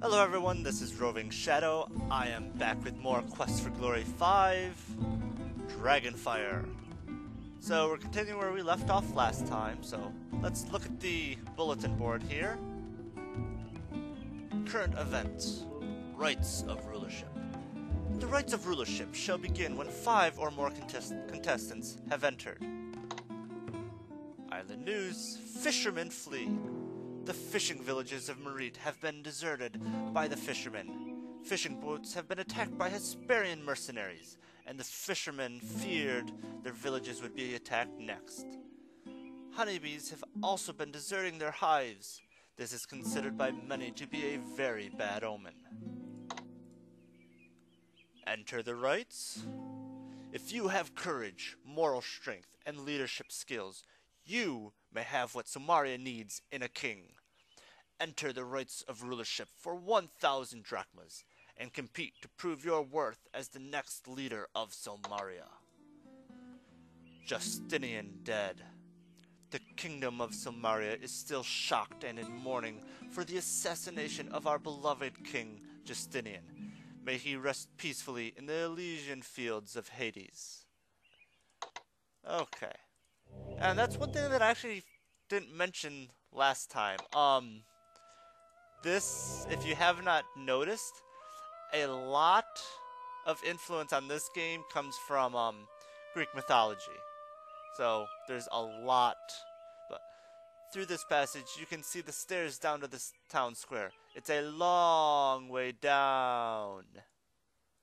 Hello everyone, this is Roving Shadow. I am back with more Quest for Glory 5, Dragonfire. So we're continuing where we left off last time, so let's look at the bulletin board here. Current events. Rights of Rulership. The rights of rulership shall begin when 5 or more contestants have entered. Island news. Fishermen flee. The fishing villages of Merit have been deserted by the fishermen. Fishing boats have been attacked by Hesperian mercenaries, and the fishermen feared their villages would be attacked next. Honeybees have also been deserting their hives. This is considered by many to be a very bad omen. Enter the rights. If you have courage, moral strength, and leadership skills, you may have what Somaria needs in a king. Enter the rights of rulership for 1,000 drachmas, and compete to prove your worth as the next leader of Somaria. Justinian dead. The kingdom of Somaria is still shocked and in mourning for the assassination of our beloved king, Justinian. May he rest peacefully in the Elysian fields of Hades. Okay. And that's one thing that I actually didn't mention last time. This, if you have not noticed, a lot of influence on this game comes from Greek mythology. So there's a lot. But through this passage, you can see the stairs down to this town square. It's a long way down.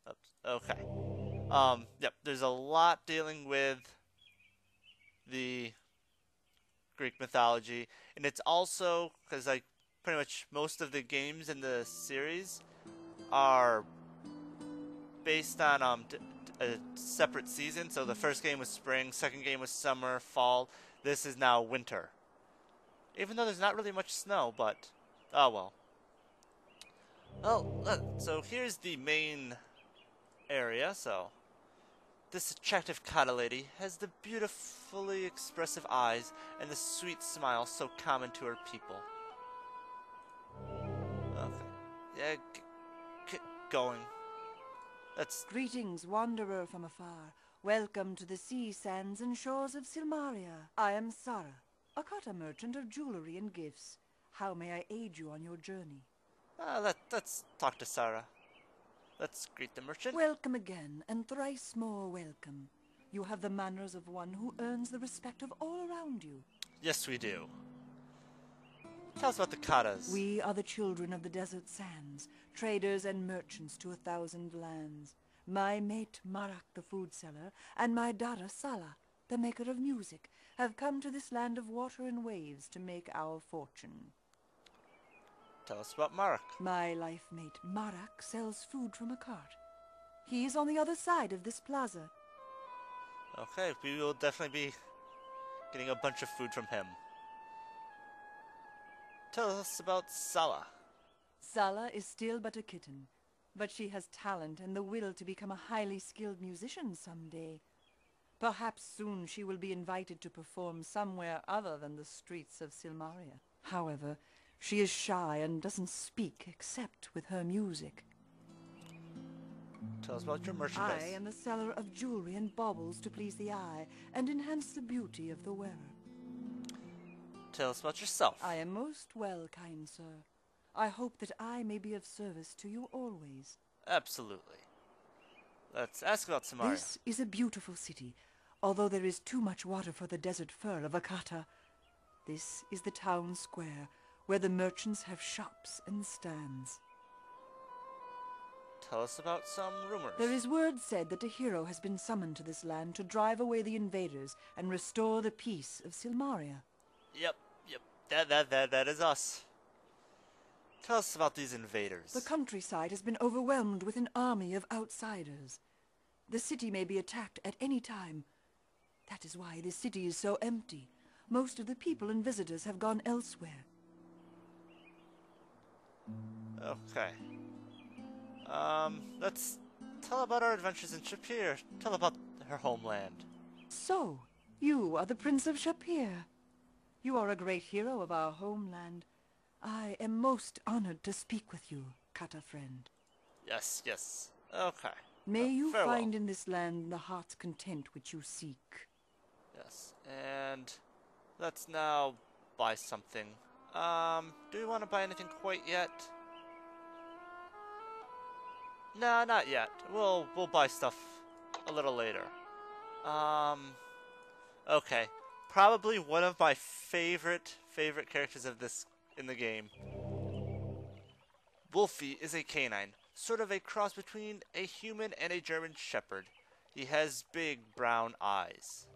Oops, okay. Yep. There's a lot dealing with the Greek mythology, and it's also because like pretty much most of the games in the series are based on a separate season. So the first game was spring, second game was summer, fall. This is now winter. Even though there's not really much snow, but oh well. Well, so here's the main area. So this attractive Kata lady has the beautifully expressive eyes and the sweet smile so common to her people. Okay. Yeah, get going. That's... Greetings, wanderer from afar. Welcome to the sea sands and shores of Silmaria. I am Sarah, a Kata merchant of jewelry and gifts. How may I aid you on your journey? Let's talk to Sarah. Let's greet the merchant. Welcome again, and thrice more welcome. You have the manners of one who earns the respect of all around you. Yes, we do. Tell us about the Katas. We are the children of the desert sands, traders and merchants to 1,000 lands. My mate Marak, the food seller, and my daughter Sala, the maker of music, have come to this land of water and waves to make our fortune. Tell us about Marak. My life mate Marak sells food from a cart. He is on the other side of this plaza. Okay, we will definitely be getting a bunch of food from him. Tell us about Sala. Sala is still but a kitten, but she has talent and the will to become a highly skilled musician someday. Perhaps soon she will be invited to perform somewhere other than the streets of Silmaria. However, she is shy and doesn't speak except with her music. Tell us about your merchandise. I am the seller of jewelry and baubles to please the eye and enhance the beauty of the wearer. Tell us about yourself. I am most well, kind sir. I hope that I may be of service to you always. Absolutely. Let's ask about Samaria. This is a beautiful city, although there is too much water for the desert fur of a Kata. This is the town square, where the merchants have shops and stands. Tell us about some rumors. There is word said that a hero has been summoned to this land to drive away the invaders and restore the peace of Silmaria. Yep. That is us. Tell us about these invaders. The countryside has been overwhelmed with an army of outsiders. The city may be attacked at any time. That is why the city is so empty. Most of the people and visitors have gone elsewhere. Okay. Let's tell about our adventures in Shapir. Tell about her homeland. So, you are the Prince of Shapir. You are a great hero of our homeland. I am most honored to speak with you, cutter friend. Yes, yes. Okay. May you farewell. find in this land the heart's content which you seek. Yes, and let's now buy something. Do we want to buy anything quite yet? No, not yet. We'll buy stuff a little later. Okay. Probably one of my favorite characters of this in the game. Wolfie is a canine, sort of a cross between a human and a German shepherd. He has big brown eyes.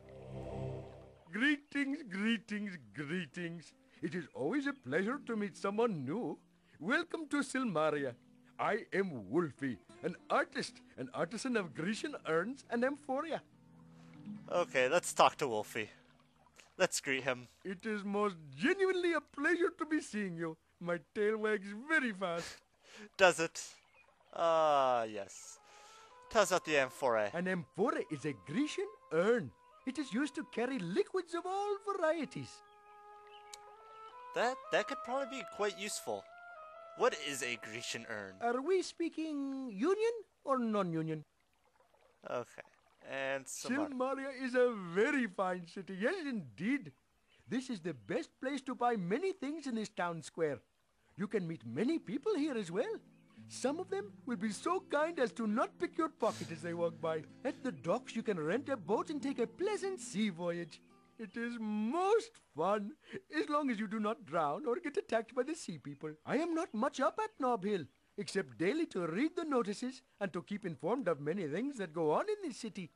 Greetings, greetings, greetings. It is always a pleasure to meet someone new. Welcome to Silmaria. I am Wolfie, an artist, an artisan of Grecian urns and amphoria. Okay, let's talk to Wolfie. Let's greet him. It is most genuinely a pleasure to be seeing you. My tail wags very fast. Does it? Yes. Tell us about the amphora. An amphora is a Grecian urn. It is used to carry liquids of all varieties. That could probably be quite useful. What is a Grecian urn? Are we speaking union or non-union? Okay. And Silmaria is a very fine city. Yes, indeed. This is the best place to buy many things in this town square. You can meet many people here as well. Some of them will be so kind as to not pick your pocket as they walk by. At the docks, you can rent a boat and take a pleasant sea voyage. It is most fun, as long as you do not drown or get attacked by the sea people. I am not much up at Nob Hill, except daily to read the notices and to keep informed of many things that go on in this city.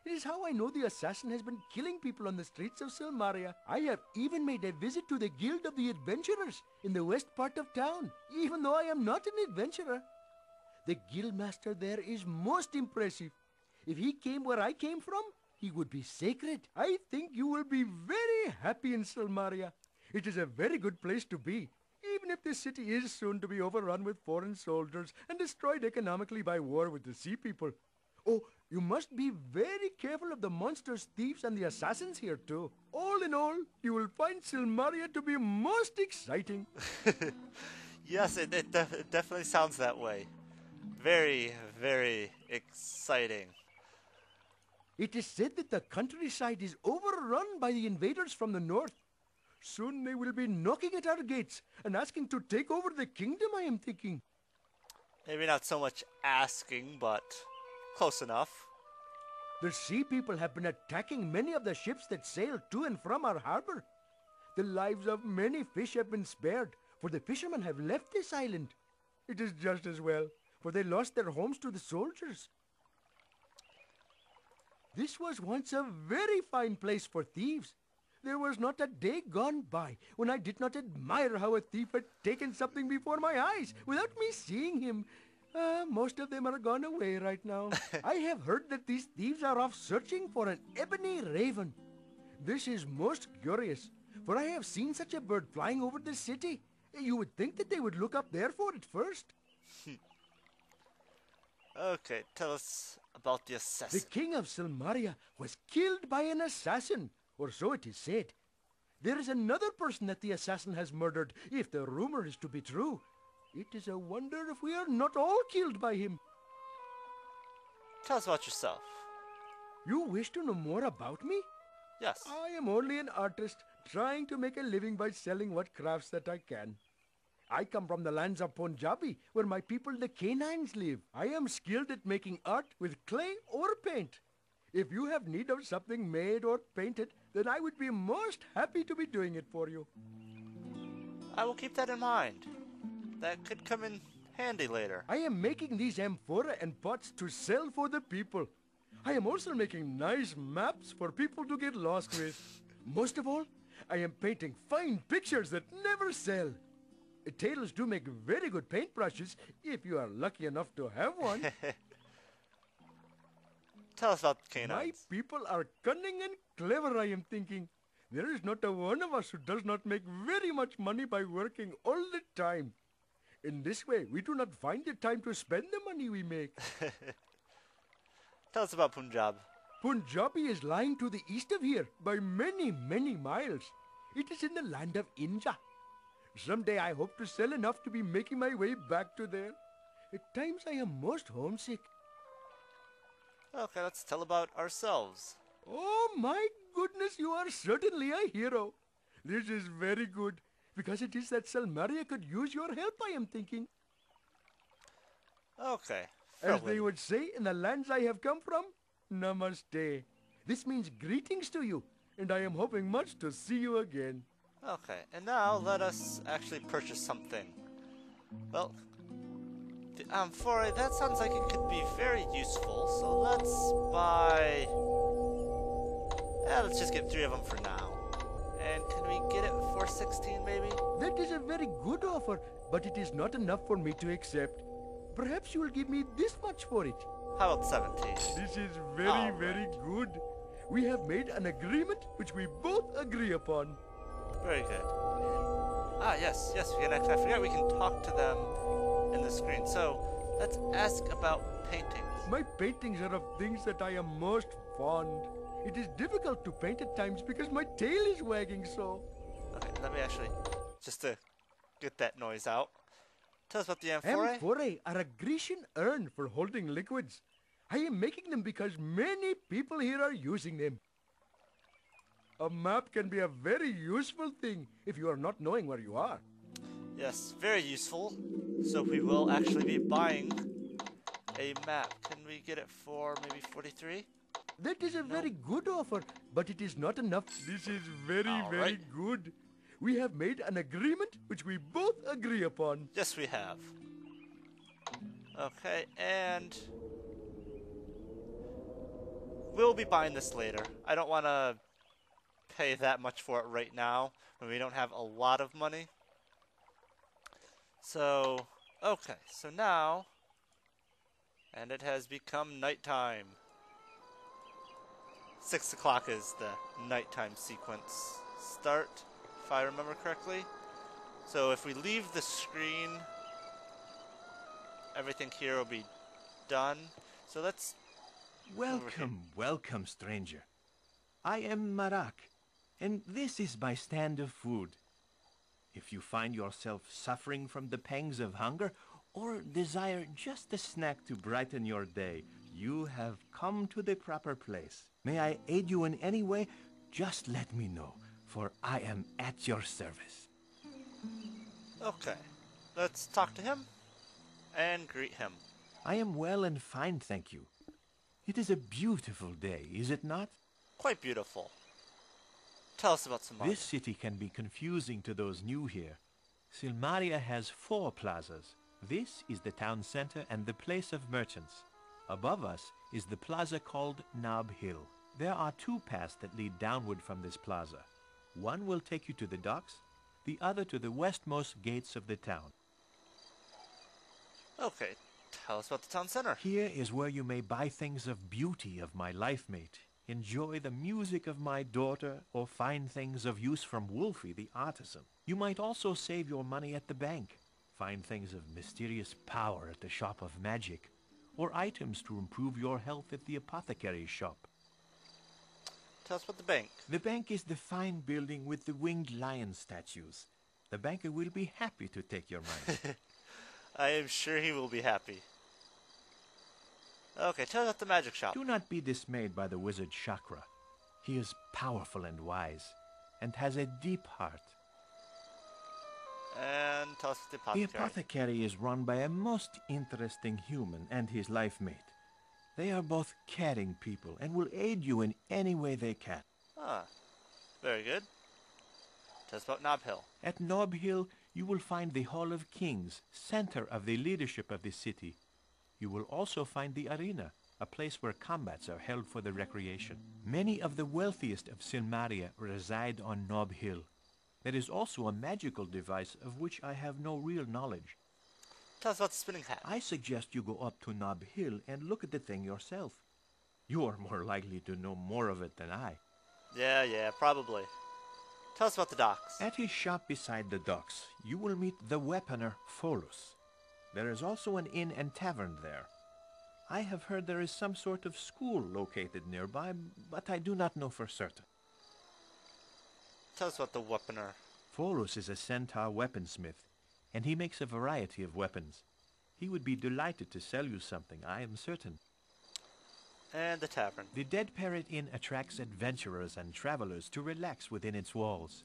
It is how I know the assassin has been killing people on the streets of Silmaria. I have even made a visit to the Guild of the Adventurers in the west part of town, even though I am not an adventurer. The guildmaster there is most impressive. If he came where I came from, he would be sacred. I think you will be very happy in Silmaria. It is a very good place to be, even if the city is soon to be overrun with foreign soldiers and destroyed economically by war with the sea people. Oh, you must be very careful of the monsters, thieves, and the assassins here too. All in all, you will find Silmaria to be most exciting. Yes, it definitely sounds that way. Very, very exciting. It is said that the countryside is overrun by the invaders from the north. Soon they will be knocking at our gates and asking to take over the kingdom, I am thinking. Maybe not so much asking, but close enough. The sea people have been attacking many of the ships that sail to and from our harbor. The lives of many fish have been spared, for the fishermen have left this island. It is just as well, for they lost their homes to the soldiers. This was once a very fine place for thieves. There was not a day gone by when I did not admire how a thief had taken something before my eyes without me seeing him. Most of them are gone away right now. I have heard that these thieves are off searching for an ebony raven. This is most curious, for I have seen such a bird flying over the city. You would think that they would look up there for it first. Okay, tell us about the assassin. The king of Silmaria was killed by an assassin, or so it is said. There is another person that the assassin has murdered, if the rumor is to be true. It is a wonder if we are not all killed by him. Tell us about yourself. You wish to know more about me? Yes. I am only an artist, trying to make a living by selling what crafts that I can. I come from the lands of Punjabi, where my people the canines live. I am skilled at making art with clay or paint. If you have need of something made or painted, then I would be most happy to be doing it for you. I will keep that in mind. That could come in handy later. I am making these amphora and pots to sell for the people. I am also making nice maps for people to get lost with. Most of all, I am painting fine pictures that never sell. Tailors do make very good paintbrushes if you are lucky enough to have one. Tell us about My canines. people are cunning and clever, I am thinking. There is not a one of us who does not make very much money by working all the time. In this way, we do not find the time to spend the money we make. Tell us about Punjab. Punjabi is lying to the east of here by many, many miles. It is in the land of India. Someday I hope to sell enough to be making my way back to there. At times I am most homesick. Okay, let's tell about ourselves. Oh my goodness, you are certainly a hero. This is very good, because it is that Selmaria could use your help, I am thinking. Okay. As they would say in the lands I have come from, Namaste. This means greetings to you, and I am hoping much to see you again. Okay, and now let us actually purchase something. Well, the amphora, that sounds like it could be very useful, so let's buy... Yeah, let's just get 3 of them for now. And can we get it for 16 maybe? That is a very good offer, but it is not enough for me to accept. Perhaps you will give me this much for it. How about 17? This is very good. We have made an agreement which we both agree upon. Very good. Ah, yes, I forgot we can talk to them in the screen. So, let's ask about paintings. My paintings are of things that I am most fond. It is difficult to paint at times because my tail is wagging so. Okay, let me actually, just to get that noise out. Tell us about the amphorae. Amphorae are a Grecian urn for holding liquids. I am making them because many people here are using them. A map can be a very useful thing if you are not knowing where you are. Yes, very useful. So we will actually be buying a map. Can we get it for maybe 43? That is a very good offer, but it is not enough. This is very good. We have made an agreement which we both agree upon. Yes, we have. Okay, and we'll be buying this later. I don't want to pay that much for it right now when we don't have a lot of money. So, okay, so now, and it has become nighttime. 6 o'clock is the nighttime sequence start, if I remember correctly. So if we leave the screen, everything here will be done. So let's... Welcome, stranger. I am Marak, and this is my stand of food. If you find yourself suffering from the pangs of hunger, or desire just a snack to brighten your day, you have come to the proper place. May I aid you in any way? Just let me know, for I am at your service. Okay, let's talk to him and greet him. I am well and fine, thank you. It is a beautiful day, is it not? Quite beautiful. Tell us about Silmaria. This city can be confusing to those new here. Silmaria has 4 plazas. This is the town center and the place of merchants. Above us is the plaza called Nob Hill. There are 2 paths that lead downward from this plaza. One will take you to the docks, the other to the westmost gates of the town. Okay, tell us about the town center. Here is where you may buy things of beauty of my life mate, enjoy the music of my daughter, or find things of use from Wolfie the artisan. You might also save your money at the bank, find things of mysterious power at the shop of magic, or items to improve your health at the apothecary's shop. Tell us about the bank. The bank is the fine building with the winged lion statues. The banker will be happy to take your money. I am sure he will be happy. Okay, tell us about the magic shop. Do not be dismayed by the wizard Chakra. He is powerful and wise, and has a deep heart. And tell us about the The apothecary. apothecary is run by a most interesting human and his life mate. They are both caring people and will aid you in any way they can. Ah, very good. Tell us about Nob Hill. At Nob Hill, you will find the Hall of Kings, center of the leadership of the city. You will also find the arena, a place where combats are held for the recreation. Many of the wealthiest of Silmaria reside on Nob Hill. There is also a magical device of which I have no real knowledge. Tell us about the spinning hat. I suggest you go up to Nob Hill and look at the thing yourself. You are more likely to know more of it than I. Yeah, probably. Tell us about the docks. At his shop beside the docks, you will meet the weaponer Pholus. There is also an inn and tavern there. I have heard there is some sort of school located nearby, but I do not know for certain. Tell us about the weaponer. Pholus is a centaur weaponsmith, and he makes a variety of weapons. He would be delighted to sell you something, I am certain. And the tavern. The Dead Parrot Inn attracts adventurers and travelers to relax within its walls.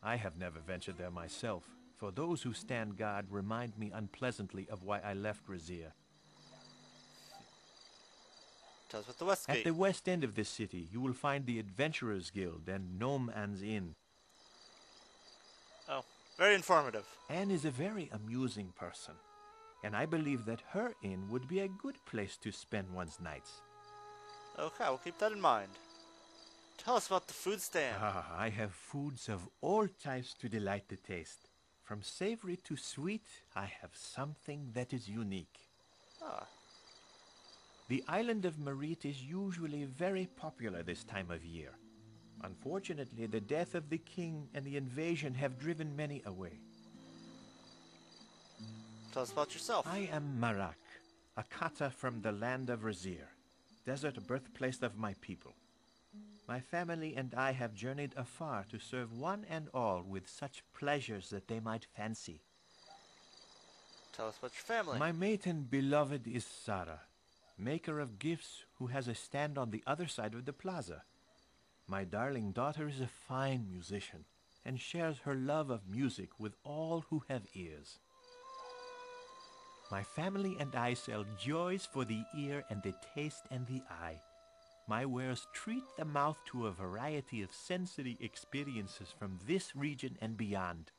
I have never ventured there myself, for those who stand guard remind me unpleasantly of why I left Razir. Tell us what the West Gate. At the west end of this city, you will find the Adventurers Guild and Gnome Anne's Inn. Oh, very informative. Anne is a very amusing person, and I believe that her inn would be a good place to spend one's nights. Okay, we'll keep that in mind. Tell us about the food stand. I have foods of all types to delight the taste. From savory to sweet, I have something that is unique. Ah. The island of Marit is usually very popular this time of year. Unfortunately, the death of the king and the invasion have driven many away. Tell us about yourself. I am Marak, a kata from the land of Razir, desert birthplace of my people. My family and I have journeyed afar to serve one and all with such pleasures that they might fancy. Tell us about your family. My mate and beloved is Sarah, maker of gifts who has a stand on the other side of the plaza. My darling daughter is a fine musician and shares her love of music with all who have ears. My family and I sell joys for the ear and the taste and the eye. My wares treat the mouth to a variety of sensory experiences from this region and beyond.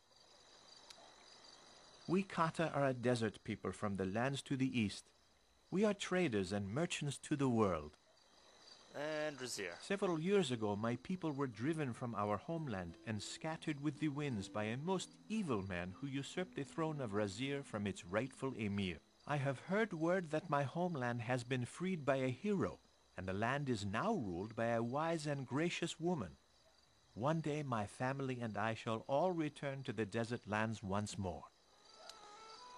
We Kata are a desert people from the lands to the east. We are traders and merchants to the world. And Razir. Several years ago, my people were driven from our homeland and scattered with the winds by a most evil man who usurped the throne of Razir from its rightful emir. I have heard word that my homeland has been freed by a hero, and the land is now ruled by a wise and gracious woman. One day my family and I shall all return to the desert lands once more.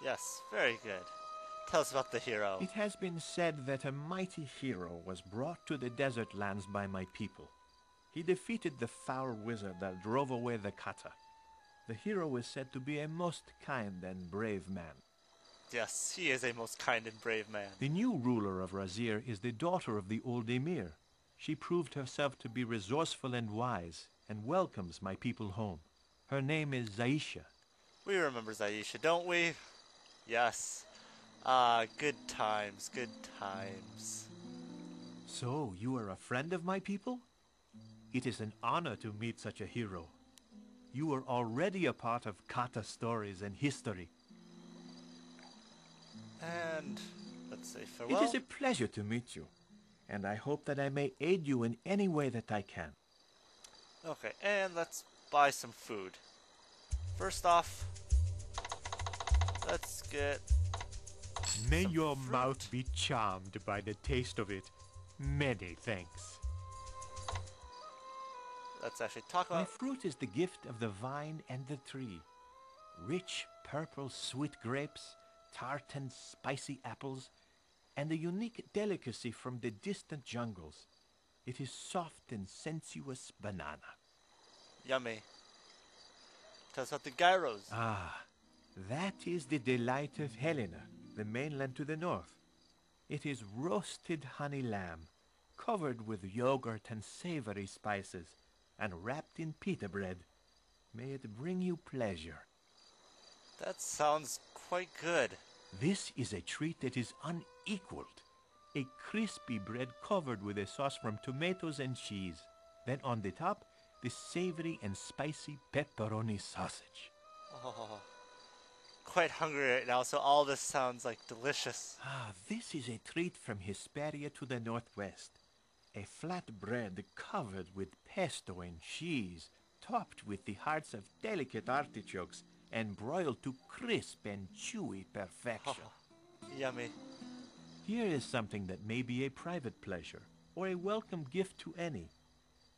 Yes, very good. Tell us about the hero. It has been said that a mighty hero was brought to the desert lands by my people. He defeated the foul wizard that drove away the kata. The hero is said to be a most kind and brave man. Yes, he is a most kind and brave man. The new ruler of Razir is the daughter of the old emir. She proved herself to be resourceful and wise, and welcomes my people home. Her name is Zaisha. We remember Zaisha, don't we? Yes. Good times, good times. So, you are a friend of my people? It is an honor to meet such a hero. You are already a part of kata stories and history. And let's say farewell. It is a pleasure to meet you, and I hope that I may aid you in any way that I can. Okay, and let's buy some food. First off, let's get... May some your fruit. mouth be charmed by the taste of it. Many thanks. Let's actually talk My about... fruit is the gift of the vine and the tree. Rich, purple, sweet grapes, tart and spicy apples, and a unique delicacy from the distant jungles. It is soft and sensuous banana. Yummy. Tell us about the gyros. Ah, that is the delight of Helena, the mainland to the north. It is roasted honey lamb, covered with yogurt and savory spices, and wrapped in pita bread. May it bring you pleasure. That sounds quite good. This is a treat that is unequaled. A crispy bread covered with a sauce from tomatoes and cheese. Then on the top, the savory and spicy pepperoni sausage. Oh, quite hungry right now, so all this sounds like delicious. Ah, this is a treat from Hesperia to the northwest. A flat bread covered with pesto and cheese, topped with the hearts of delicate artichokes, and broiled to crisp and chewy perfection. Yummy. Here is something that may be a private pleasure, or a welcome gift to any.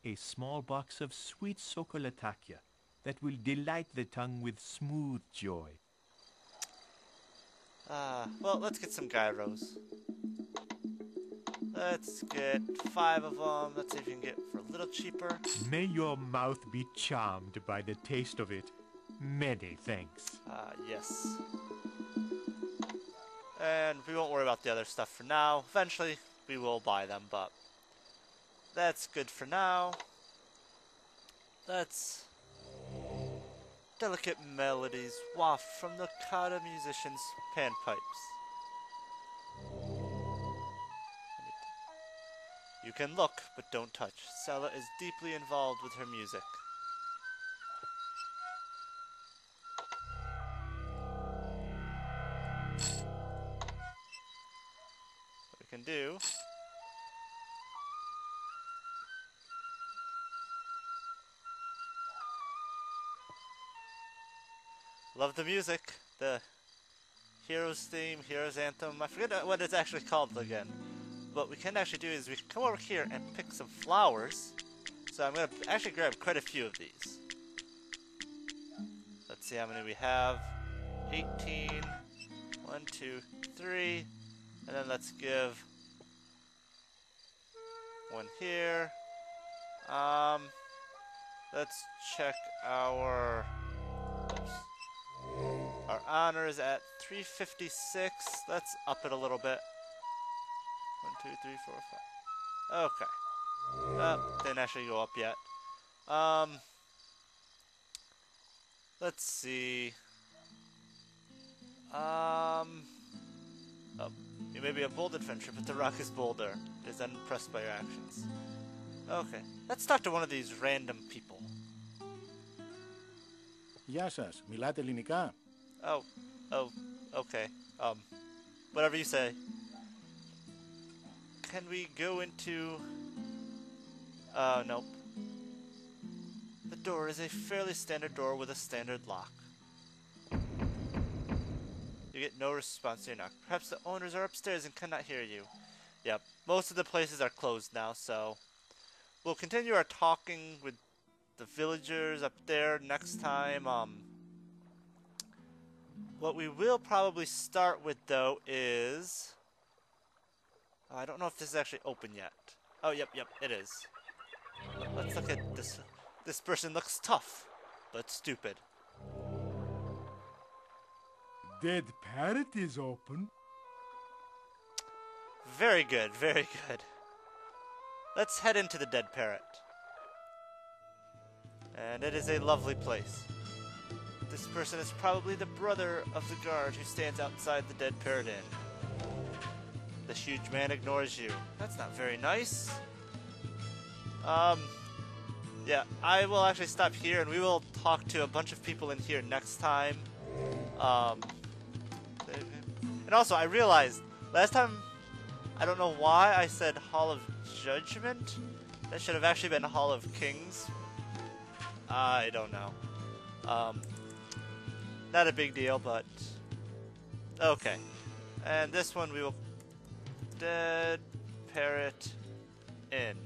A small box of sweet sokolatakia that will delight the tongue with smooth joy. Well, let's get some gyros. Let's get 5 of them. Let's see if we can get for a little cheaper. May your mouth be charmed by the taste of it. Many thanks. Yes. And we won't worry about the other stuff for now. Eventually, we will buy them, but that's good for now. Let's... Delicate melodies waft from the Kata musician's panpipes. You can look, but don't touch. Sela is deeply involved with her music. What we can do... Love the music. The Heroes theme, Heroes Anthem. I forget what it's actually called again. What we can actually do is we can come over here and pick some flowers. So I'm going to actually grab quite a few of these. Let's see how many we have. 18. 1, 2, 3. And then let's give one here. Let's check our... Oops. Our honor is at 356. Let's up it a little bit. 1, 2, 3, 4, 5. Okay. Didn't actually go up yet. Let's see. Oh, you may be a bold adventurer, but the rock is bolder. It is unimpressed by your actions. Okay. Let's talk to one of these random people. Γεια σας. Μιλάτε ελληνικά? Oh, okay. Whatever you say. Can we go into... nope. The door is a fairly standard door with a standard lock. You get no response to your knock. Perhaps the owners are upstairs and cannot hear you. Yep, most of the places are closed now, so... We'll continue our talking with the villagers up there next time. What we will probably start with, though, is... I don't know if this is actually open yet. Oh, yep, it is. Let's look at this. This person looks tough, but stupid. Dead parrot is open. Very good, very good. Let's head into the dead parrot. And it is a lovely place. This person is probably the brother of the guard who stands outside the dead parrot inn. The huge man ignores you. That's not very nice. Yeah, I will actually stop here and we will talk to a bunch of people in here next time. And also, I realized last time, I don't know why I said Hall of Judgment. That should have actually been Hall of Kings. I don't know. Not a big deal, but okay. And this one we will Dead Parrot Inn.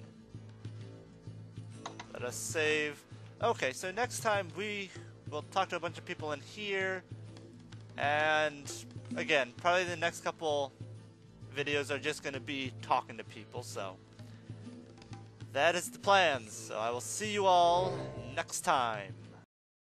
Let us save. Okay, so next time we will talk to a bunch of people in here, and again, probably the next couple videos are just going to be talking to people, so that is the plans. So I will see you all next time.